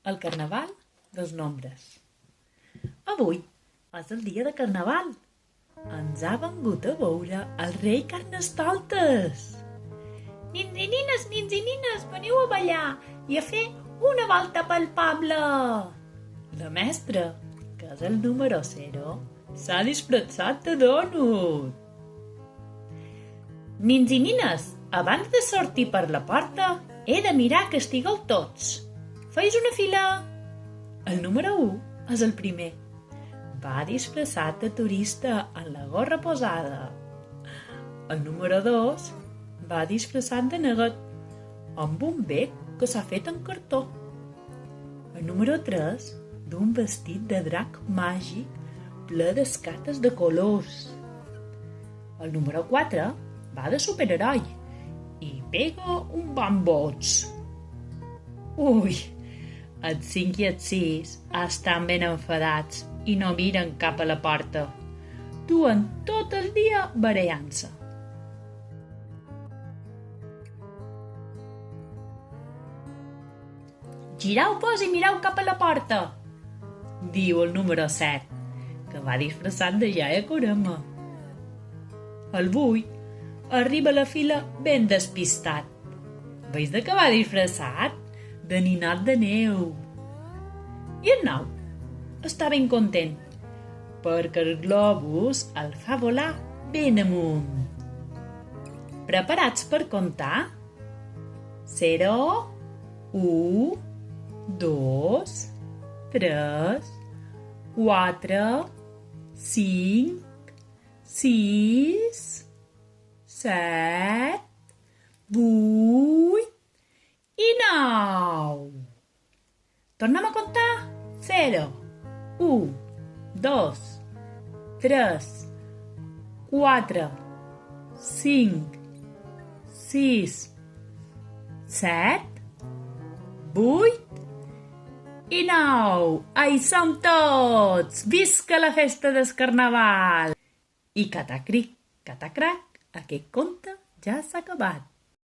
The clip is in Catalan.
el Carnaval dels nombres. Avui és el dia de Carnaval. Ens ha vengut a veure el rei Carnestoltes. Nins i nines, veniu a ballar i a fer una volta pel poble. La mestra, que és el número 0, s'ha disfressat de dònut. Nins i nines, abans de sortir per la porta, he de mirar que estigueu tots. Feis una fila. El número 1 és el primer. Va disfressat de turista amb la gorra posada. El número 2 va disfressat de neguet, amb un bec que s'ha fet en cartó. El número 3 d'un vestit de drac màgic ple d'escates de colors. El número 4 va de superheroi i pega un bon bots. Ui, el 5 i el 6 estan ben enfadats i no miren cap a la porta. Duen tot el dia barallant-se. Gireu-vos i mireu cap a la porta, diu el número 7, que va disfressat de iaia Corema. El 8 arriba a la fila ben despistat. Veus de què va disfressat? De ninot de neu. I el 9 està ben content, perquè el globus el fa volar ben amunt. Preparats per comptar? 0, 1, 2, 3, 4, 5, 6, 7, 8 i 9. Tornem a comptar? 0, 1, 2, 3, 4, 5, 6, 7, 8 i 9. Hi som tots! Visca la festa del Carnaval! I catacric, catacrac, aquest conte ja s'ha acabat.